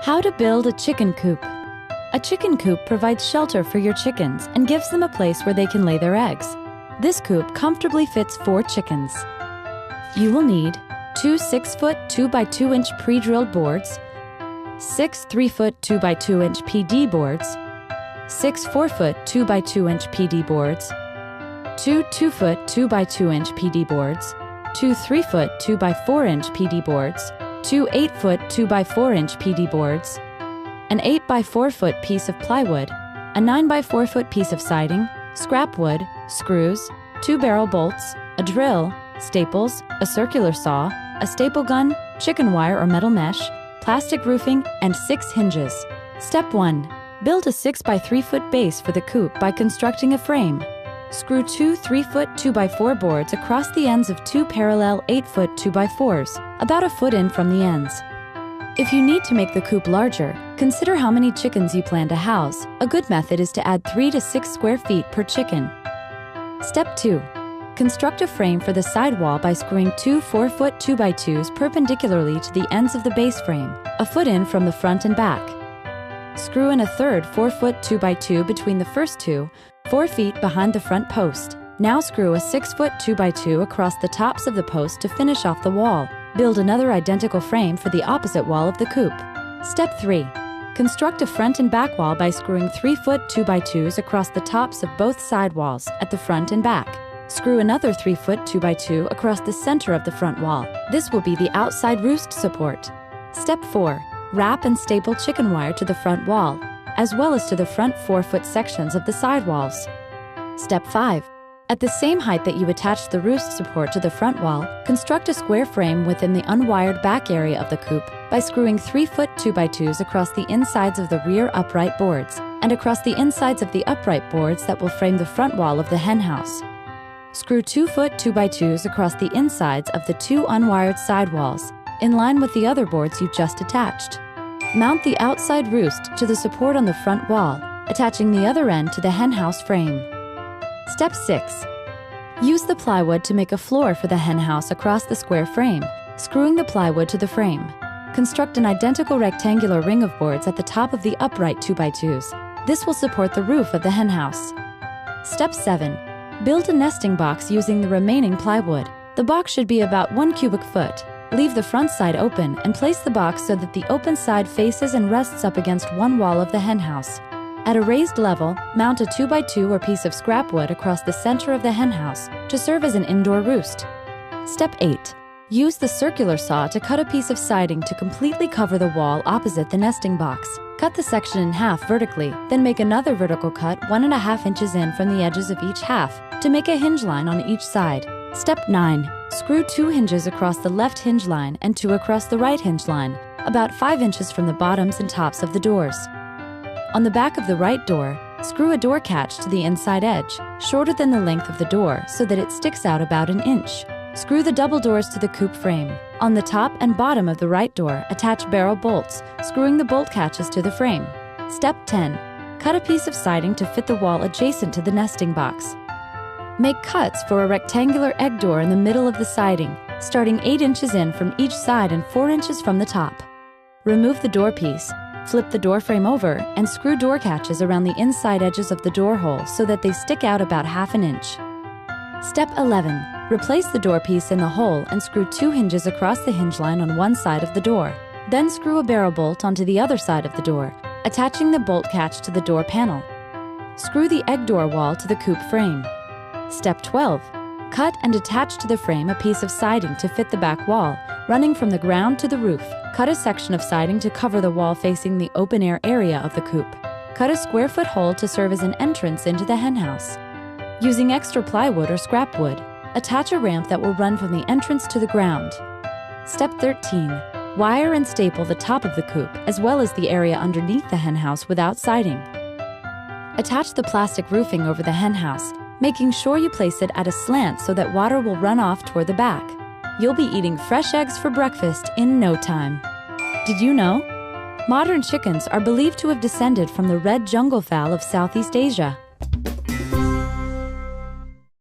How to build a chicken coop. A chicken coop provides shelter for your chickens and gives them a place where they can lay their eggs. This coop comfortably fits 4 chickens. You will need 2 6-foot 2x2-inch pre-drilled boards, 6 3-foot 2x2-inch PD boards, 6 4-foot 2x2-inch PD boards, 2 2-foot 2x2-inch PD boards, 2 3-foot 2x4-inch PD boards, 2 8-foot 2x4-inch PD boards, an 8x4-foot piece of plywood, a 9x4-foot piece of siding, scrap wood, screws, 2 barrel bolts, a drill, staples, a circular saw, a staple gun, chicken wire or metal mesh, plastic roofing, and 6 hinges. Step 1. Build a 6x3-foot base for the coop by constructing a frame. Screw 2 3-foot 2x4 boards across the ends of 2 parallel 8-foot 2x4s, about a foot in from the ends. If you need to make the coop larger, consider how many chickens you plan to house. A good method is to add 3 to 6 square feet per chicken. Step 2. Construct a frame for the side wall by screwing 2 4-foot 2x2s perpendicularly to the ends of the base frame, a foot in from the front and back. Screw in a third 4-foot 2x2 between the first 2, 4 feet behind the front post. Now screw a 6-foot 2x2 across the tops of the post to finish off the wall. Build another identical frame for the opposite wall of the coop. Step 3. Construct a front and back wall by screwing 3-foot 2x2s across the tops of both side walls at the front and back. Screw another 3-foot 2x2 across the center of the front wall. This will be the outside roost support. Step 4. Wrap and staple chicken wire to the front wall, as well as to the front 4-foot sections of the side walls. Step 5. At the same height that you attach the roost support to the front wall, construct a square frame within the unwired back area of the coop by screwing 3-foot 2x2s across the insides of the rear upright boards and across the insides of the upright boards that will frame the front wall of the hen house. Screw 2-foot 2x2s across the insides of the 2 unwired side walls, in line with the other boards you just attached. Mount the outside roost to the support on the front wall, attaching the other end to the hen house frame. Step 6. Use the plywood to make a floor for the hen house across the square frame, screwing the plywood to the frame. Construct an identical rectangular ring of boards at the top of the upright 2x2s. This will support the roof of the hen house. Step 7. Build a nesting box using the remaining plywood. The box should be about 1 cubic foot. Leave the front side open and place the box so that the open side faces and rests up against one wall of the hen house. At a raised level, mount a 2x2 or piece of scrap wood across the center of the hen house to serve as an indoor roost. Step 8. Use the circular saw to cut a piece of siding to completely cover the wall opposite the nesting box. Cut the section in half vertically, then make another vertical cut 1.5 inches in from the edges of each half to make a hinge line on each side. Step 9. Screw 2 hinges across the left hinge line and 2 across the right hinge line, about 5 inches from the bottoms and tops of the doors. On the back of the right door, screw a door catch to the inside edge, shorter than the length of the door so that it sticks out about 1 inch. Screw the double doors to the coop frame. On the top and bottom of the right door, attach barrel bolts, screwing the bolt catches to the frame. Step 10. Cut a piece of siding to fit the wall adjacent to the nesting box. Make cuts for a rectangular egg door in the middle of the siding, starting 8 inches in from each side and 4 inches from the top. Remove the door piece, flip the door frame over, and screw door catches around the inside edges of the door hole so that they stick out about 1/2 inch. Step 11. Replace the door piece in the hole and screw 2 hinges across the hinge line on one side of the door. Then screw a barrel bolt onto the other side of the door, attaching the bolt catch to the door panel. Screw the egg door wall to the coop frame. Step 12. Cut and attach to the frame a piece of siding to fit the back wall, running from the ground to the roof. Cut a section of siding to cover the wall facing the open-air area of the coop. Cut a square-foot hole to serve as an entrance into the hen house. Using extra plywood or scrap wood, attach a ramp that will run from the entrance to the ground. Step 13. Wire and staple the top of the coop, as well as the area underneath the hen house without siding. Attach the plastic roofing over the hen house, making sure you place it at a slant so that water will run off toward the back. You'll be eating fresh eggs for breakfast in no time. Did you know? Modern chickens are believed to have descended from the red jungle fowl of Southeast Asia.